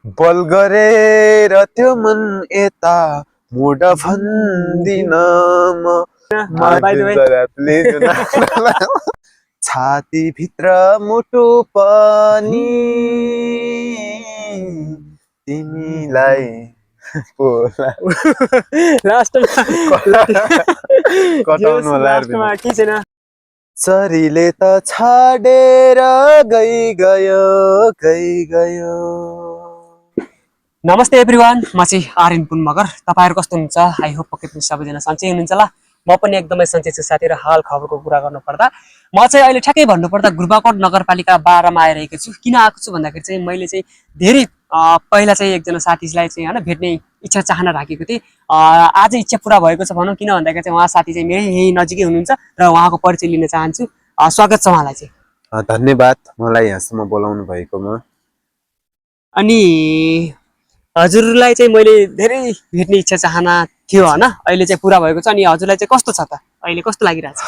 बल गरेर त्यो मन यता मोड भन्दिन म by the way. छाती भित्र मुटु पनि तिमीलाई बोला लास्टमा कटाउनु होला लास्टमा के छैन चरीले त छाडेर गयो गयो। नमस्ते एभ्रिवान, म चाहिँ आर्यन पुन मगर। तपाईहरु कस्तो हुनुहुन्छ? आई होप पक्कै पनि सबैजना सन्चै हुनुहुन्छ होला। म पनि एकदमै सन्चै छु साथी। र हाल खबरको कुरा गर्नु पर्दा म चाहिँ अहिले ठ्याक्कै भन्नु पर्दा गुरबाकोट नगरपालिका 12 मा आइरहेको छु। किन आएको छु भन्दाखेरि चाहिँ मैले चाहिँ धेरै पहिला चाहिँ एकजना साथीलाई चाहिँ हैन भेट्ने इच्छा चाहना राखेको थिएँ। आज इच्छा पूरा भएको छ भनौँ। किन भन्दाखेरि चाहिँ उहाँ साथी चाहिँ मेरै यही नजिकै हुनुहुन्छ र उहाँको परिचय लिन चाहन्छु। स्वागत छ उहाँलाई चाहिँ। धन्यवाद मलाई यहाँसम्म बोलाउनु भएकोमा। अनि हजुरलाई चाहिँ मैले धेरै भेट्ने इच्छा चाहना थियो हैन, अहिले चाहिँ पूरा भएको छ। अनि हजुरलाई चाहिँ कस्तो छ त? अहिले कस्तो लागिरहेछ?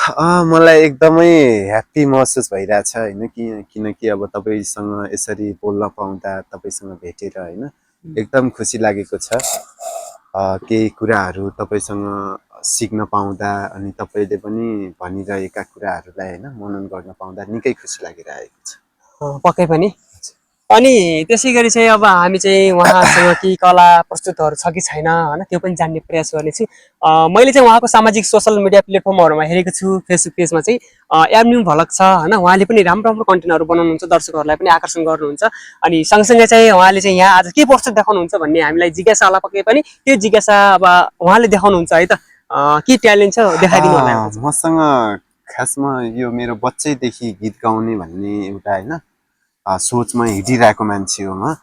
मलाई एकदमै ह्याप्पी महसुस भइरहेछ हैन, किनकि अब तपाईसँग यसरी बोल्न पाउँदा, तपाईसँग भेटेर हैन एकदम खुसी लागेको छ। केही कुराहरू तपाईसँग सिक्न पाउँदा अनि तपाईले पनि भनिरहेका कुराहरूलाई हैन मनन गर्न पाउँदा निकै खुसी लागिरहेको छ। पक्कै पनि। अनि त्यसैगरी चाहिँ अब हामी चाहिँ उहाँसँग के कला प्रस्तुतहरू छ कि छैन हैन त्यो पनि जान्ने प्रयास गर्नेछु। मैले चाहिँ उहाँको सामाजिक सोशल मिडिया प्लेटफर्महरुमा हेरेको छु। फेसबुक पेजमा चाहिँ एमन्यू भ्लग छ हैन, उहाँले पनि राम्रो राम्रो कन्टेन्टहरु बनाउनुहुन्छ, दर्शकहरुलाई पनि आकर्षण गर्नुहुन्छ। अनि सँगसँगै चाहिँ उहाँले चाहिँ यहाँ आज के प्रस्तुत देखाउनुहुन्छ भन्ने हामीलाई जिज्ञासा होला। पक्कै पनि त्यो जिज्ञासा अब उहाँले देखाउनुहुन्छ है त। के ट्यालेन्ट छ देखाइदिनु होला। मसँग खासमा यो मेरो बच्चैदेखि गीत गाउने भन्ने एउटा हैन सोचमा हिँडिरहेको मान्छे हो म।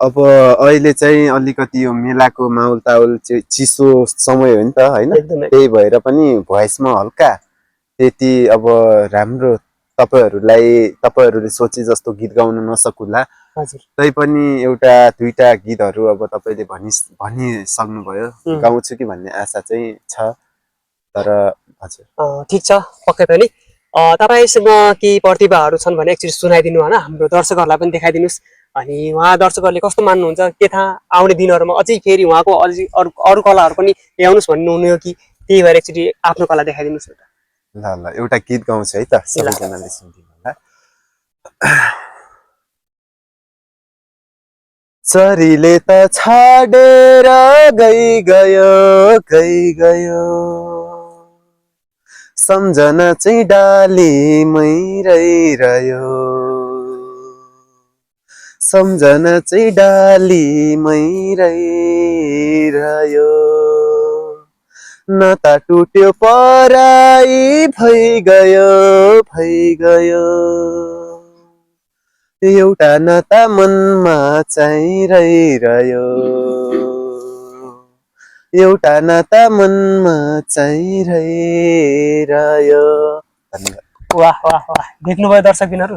अब अहिले चाहिँ अलिकति यो मेलाको माहौल ताउल चिसो समय हो नि त हैन, त्यही भएर पनि भोइसमा हल्का त्यति अब राम्रो तपाईहरुले सोचे जस्तो गीत गाउन नसकुला। तै पनि एउटा दुईटा गीतहरु अब तपाईले भनिसक्नुभयो, गाउँछु कि भन्ने आशा चाहिँ छ। तर हजुर ठीक छ, पक्कै पनि। तपाईसँग केही प्रतिभाहरू छन् भने एकचोटि सुनाइदिनु हैन, हाम्रो दर्शकहरुलाई पनि देखाइदिनुस्। अनि उहाँ दर्शकहरुले कस्तो मान्नुहुन्छ के थाहा, आउने दिनहरुमा अझै फेरि उहाँको अझै अरु कलाहरु पनि ल्याउनुस् भन्नु हुने हो कि त्यही भएर एकचोटि आफ्नो कला देखाइदिनुस्। ल एउटा गीत गाउँछु है त, सबैजनाले सुनिदिनु होला। चरीले त छाडेर गयो सम्झना चाहिँ डालीमै रहिरह्यो, सम्झना चाहिँ डालीमै रहिरह्यो। नाता टुट्यो पराई भइगयो एउटा नाता मनमा चाहिँ रहिरह्यो, एउटा नाता मनमा चाहिँ रहिरह्यो। वाह वाह वाह, देख्नुभयो दर्शकबिनहरु,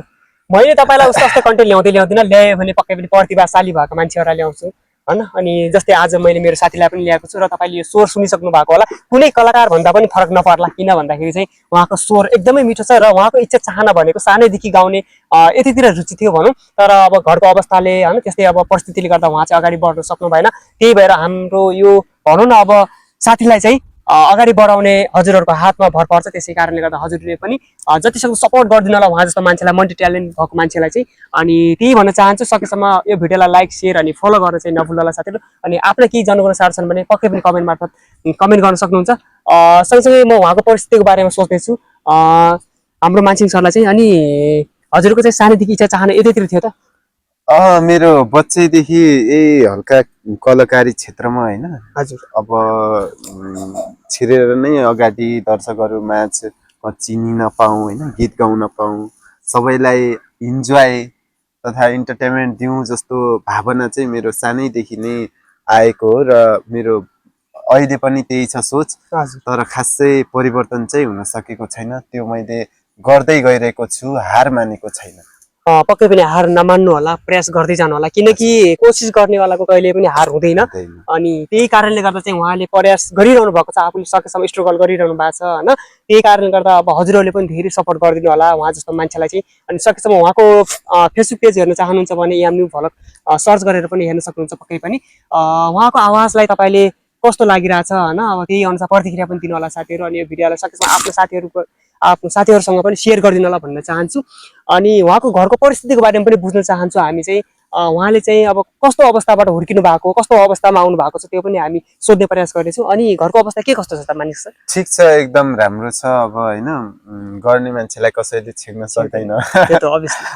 मैले तपाईलाई उस्तो कस्तो कन्टेन्ट ल्याउँदिन। ल्यायो भने पक्कै पनि प्रतिभाशाली भएको मान्छेहरुलाई ल्याउँछु हैन। अनि जस्तै आज मैले मेरो साथीलाई पनि ल्याएको छु र तपाईले यो स्वर सुनिसक्नु भएको होला। कुनै कलाकार भन्दा पनि फरक नपर्ला, किन भन्दाखेरि चाहिँ उहाँको स्वर एकदमै मिठो छ र उहाँको इच्छा चाहना भनेको सानैदेखि गाउने यतितिर रुचि थियो भनौँ। तर अब घरको अवस्थाले हैन त्यस्तै अब परिस्थितिले गर्दा उहाँ चाहिँ अगाडि बढ्न सक्नु भएन। त्यही भएर हाम्रो यो भनौँ न अब साथीलाई चाहिँ अगाडि बढाउने हजुरहरुको हातमा भर पर्छ। त्यसै कारणले गर्दा हजुरले पनि जतिसक्दो सपोर्ट गरिदिनु होला उहाँ जस्तो मान्छेलाई, मल्टी ट्यालेन्ट भएको मान्छेलाई चाहिँ। अनि त्यही भन्न चाहन्छु, सकेसम्म यो भिडियोलाई लाइक शेयर अनि फलो गर्न चाहिँ नभुल्नु होला साथीहरु। अनि आफूलाई केही जनगुनासार छन् भने पक्कै पनि कमेन्ट मार्फत कमेन्ट गर्न सक्नुहुन्छ। सँगसँगै म उहाँको परिस्थितिको बारेमा सोच्दैछु हाम्रो मान्छे सरलाई चाहिँ। अनि हजुरको चाहिँ सानैदेखि इच्छा चाहना यतैतिर थियो त? मेरो बच्चैदेखि यही हल्का कलाकारी क्षेत्रमा हैन। हजुर। अब छिरेर नै अगाडि दर्शकहरु माझ चिनिन पाऊँ हैन, गीत गाउन पाऊँ, सबैलाई इन्जोय तथा इन्टरटेनमेन्ट दिउँ जस्तो भावना चाहिँ मेरो सानैदेखि नै आएको हो र मेरो अहिले पनि त्यही छ सोच। तर खासै परिवर्तन चाहिँ हुन सकेको छैन। त्यो मैले गर्दै गइरहेको छु, हार मानेको छैन। पक्कै पनि हार नमान्नु होला, प्रयास गर्दै जानु होला, किनकि कोसिस गर्नेवालाको कहिले पनि हार हुँदैन। अनि त्यही कारणले गर्दा चाहिँ उहाँले प्रयास गरिरहनु भएको छ, आफूले सकेसम्म स्ट्रगल गरिरहनु भएको छ होइन। त्यही कारणले गर्दा अब हजुरहरूले पनि धेरै सपोर्ट गरिदिनु होला उहाँ जस्तो मान्छेलाई चाहिँ। अनि सकेसम्म उहाँको फेसबुक पेज हेर्न चाहनुहुन्छ भने याम न्यू भ्लग सर्च गरेर पनि हेर्न सक्नुहुन्छ पक्कै पनि। उहाँको आवाजलाई तपाईँले कस्तो लागिरहेछ होइन, अब त्यही अनुसार प्रतिक्रिया पनि दिनु होला साथीहरू। अनि यो भिडियोलाई सकेसम्म आफ्नो साथीहरूसँग पनि सेयर गरिदिनु होला भन्न चाहन्छु। अनि उहाँको घरको परिस्थितिको बारेमा पनि बुझ्न चाहन्छु हामी चाहिँ। उहाँले चाहिँ अब कस्तो अवस्थाबाट हुर्किनु भएको, कस्तो अवस्थामा आउनु भएको छ त्यो पनि हामी सोध्ने प्रयास गर्नेछौँ। अनि घरको अवस्था के कस्तो छ त मानिस सर? ठिक छ, एकदम राम्रो छ। अब होइन, गर्ने मान्छेलाई कसैले छेक्न सक्दैन। त्यो त अभियसली।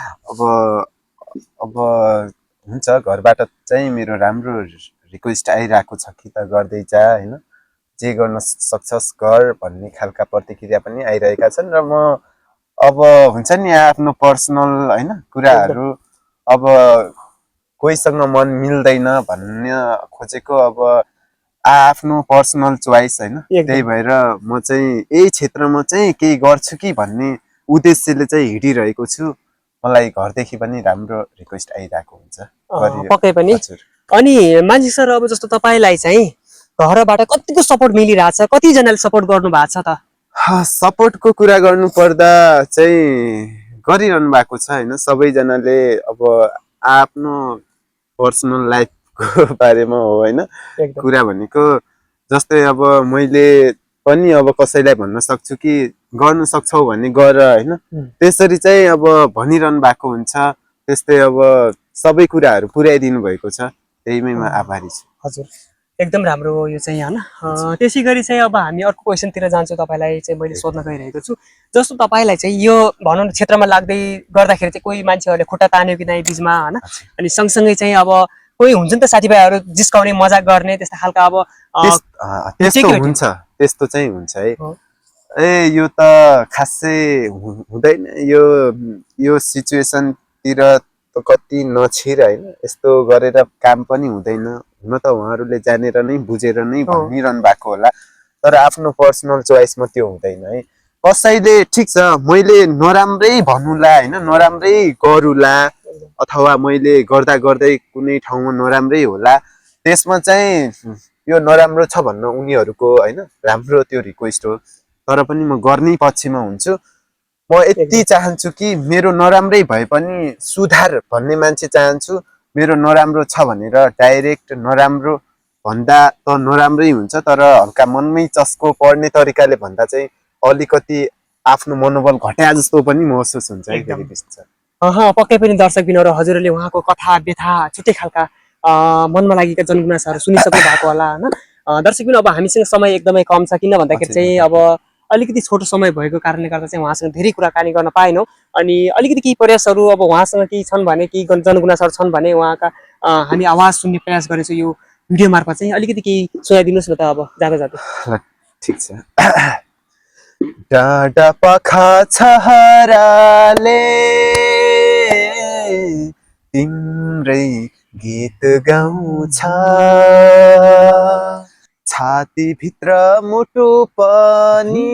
अब हुन्छ, घरबाट चाहिँ मेरो राम्रो रिक्वेस्ट आइरहेको छ कि त गर्दै जा होइन, जे गर्न सक्छस् गर भन्ने खालका प्रतिक्रिया पनि आइरहेका छन्। र म अब हुन्छ नि आफ्नो पर्सनल होइन कुराहरू अब कोहीसँग मन मिल्दैन भन्ने खोजेको, अब आफ्नो पर्सनल चोइस होइन। त्यही भएर म चाहिँ यही क्षेत्रमा चाहिँ केही गर्छु कि भन्ने उद्देश्यले चाहिँ हिँडिरहेको छु। मलाई घरदेखि पनि राम्रो रिक्वेस्ट आइरहेको हुन्छ पक्कै पनि। अनि मान्छे सर अब जस्तो तपाईँलाई चाहिँ घरबाट कतिको सपोर्ट मिलिरहेछ, कतिजनाले सपोर्ट गर्नु भएको छ त? सपोर्टको कुरा गर्नु पर्दा चाहिँ गरिरहनु भएको छ होइन, सबैजनाले अब आफ्नो पर्सनल लाइफको बारेमा हो होइन कुरा भनेको। जस्तै अब मैले पनि अब कसैलाई भन्न सक्छु कि गर्नु सक्छौ भने गर होइन, त्यसरी चाहिँ अब भनिरहनु भएको हुन्छ। त्यस्तै अब सबै कुराहरू पुर्याइदिनु भएको छ, त्यहीमै म आभारी छु। हजुर एकदम राम्रो हो यो चाहिँ होइन। त्यसै गरी चाहिँ अब हामी अर्को क्वेसनतिर जान्छौँ। तपाईँलाई चाहिँ मैले सोध्न गइरहेको छु, जस्तो तपाईँलाई चाहिँ यो भनौँ न क्षेत्रमा लाग्दै गर्दाखेरि चाहिँ कोही मान्छेहरूले खुट्टा तान्यो कि नै बिचमा होइन, अनि सँगसँगै चाहिँ अब कोही हुन्छ नि त साथीभाइहरू जिस्काउने मजाक गर्ने त्यस्तो खालका, अब त्यस्तो चाहिँ हुन्छ है। यो त खासै हुँदैन, यो सिचुएसनतिर त कति नछिर होइन, यस्तो गरेर काम पनि हुँदैन। हुन त उहाँहरूले जानेर नै बुझेर नै भनिरहनु भएको होला, तर आफ्नो पर्सनल चोइसमा त्यो हुँदैन है। कसैले ठिक छ मैले नराम्रै भन्नुला होइन, नराम्रै गरुला, अथवा मैले गर्दा गर्दै कुनै ठाउँमा नराम्रै होला, त्यसमा चाहिँ यो नराम्रो छ भन्न उनीहरूको होइन राम्रो त्यो रिक्वेस्ट हो। तर पनि म गर्ने पक्षमा हुन्छु। म यति चाहन्छु कि मेरो नराम्रै भए पनि सुधार भन्ने मान्छे चाहन्छु। मेरो नराम्रो छ भनेर डाइरेक्ट नराम्रो भन्दा त नराम्रै हुन्छ, तर हल्का मनमै चस्को पर्ने तरिकाले भन्दा चाहिँ अलिकति आफ्नो मनोबल घट्या जस्तो पनि महसुस हुन्छ है। पक्कै पनि दर्शकबिनहरू हजुरहरूले उहाँको कथा व्यथा छुट्टै खालका मनमा लागेका जनगुनासाहरू सुनिसक्नु भएको होला होइन। दर्शकबिन अब हामीसँग समय एकदमै कम छ, किन भन्दाखेरि चाहिँ अब अलिकति छोटो समय भएको कारणले गर्दा चाहिँ उहाँसँग धेरै कुराकानी गर्न पाएनौँ। अनि अलिकति केही प्रयासहरू अब उहाँसँग केही छन् भने, केही जनगुनासाहरू छन् भने उहाँका हामी आवाज सुन्ने प्रयास गरेछौँ यो भिडियो मार्फत चाहिँ। अलिकति केही सुनाइदिनुहोस् न त अब जाँदा जाँदै। ठिक छ। डाँडा पाखा छहराले तिम्रै गीत गाउँछ, छातीभित्र मुटु पनि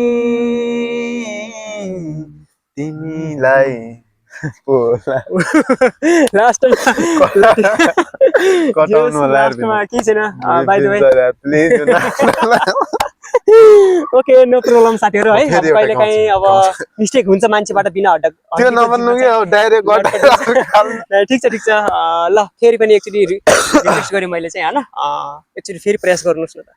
तिमीलाई बोला। कटाउनु होला के छैन by the way, okay no problem साथीहरू है। कहिले काहीँ अब मिस्टेक हुन्छ मान्छेबाट बिना हड्डा त्यो नभन्नु कि अब डाइरेक्ट ठिक छ ल। फेरि पनि एकचोटि रिक्वेस्ट गरेँ मैले चाहिँ होइन, एकचोटि फेरि प्रयास गर्नुहोस् न त।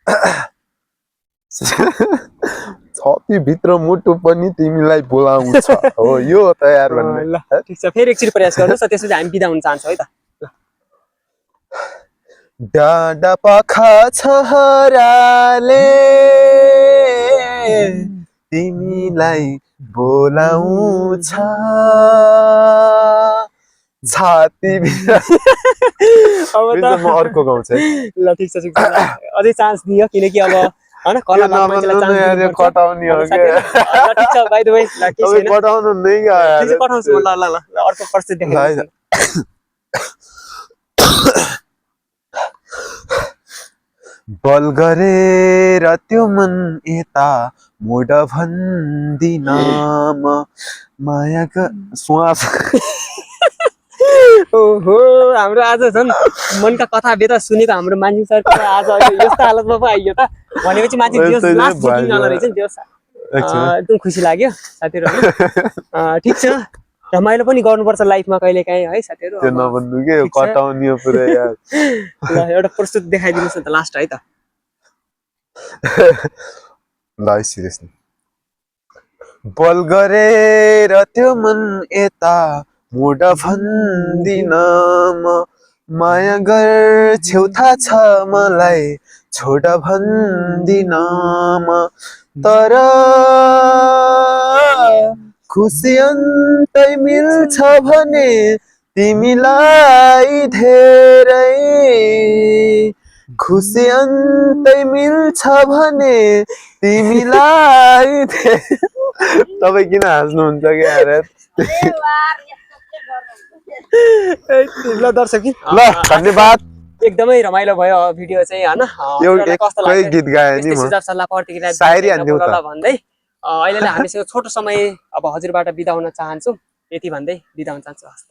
छातीभित्र मुटु पनि तिमीलाई बोलाउँछ हो यो तयार भन्ने। ल ठिक छ, फेरि एकचोटि प्रयास गर्नुहोस् न, त्यसपछि हामी बिदा हुन चाहन्छौँ है त। डाँडा पाखा छहराले तिमीलाई बोलाउँछ, छाती म अर्को गाउँछ है। ल ठिक छ अझै चान्स दियो, किनकि अब होइन कटाउने हो ठिक छ बाइ द वे। कटाउनु नै पठाउँछु ल ल ल अर्को परिस्थिति देखाइदिनु। बल गरेर त्यो मन यता मोड भन्दिन म माया श्वास ओहो हाम्रो आज झन् मनका कथा बेता सुनेको हाम्रो मान्छे सर आज यस्तो हालतमा पो आइयो त भनेपछि मान्छे लास्ट बुकिङ वाला रहेछ नि त्यो एकदम खुसी लाग्यो साथीहरु ठिक छ रमाइलो पनि गर्नुपर्छ लाइफमा कहिले काहीँ है साथीहरु त्यो नभन्नु के कटाउने हो पुरै यार ल एउटा प्रस्तुत देखाइदिनुस् न त लास्ट है त ल सिरियसली बल गरेर त्यो मन यता मोड भन्दिन म माया गर्छौ थाहा छ मलाई छोड भन्दिन म तर खुसी अन्तै मिल्छ भने तिमीलाई धेरै खुसी अन्तै मिल्छ भने तिमीलाई तपाईँ किन हाँस्नुहुन्छ कि यार ल दर्शक ल धन्यवाद एकदमै रमाइलो भयो भिडियो चाहिँ हैन कस्तो लाग्यो गीत गाए नि म सुझाव सल्लाह प्रतिक्रिया सायरी हान्दिउ त भन्दै अहिले हामीसँग छोटो समय अब हजुरबाट बिदा हुन चाहन्छु यति भन्दै बिदा हुन चाहन्छु हस्त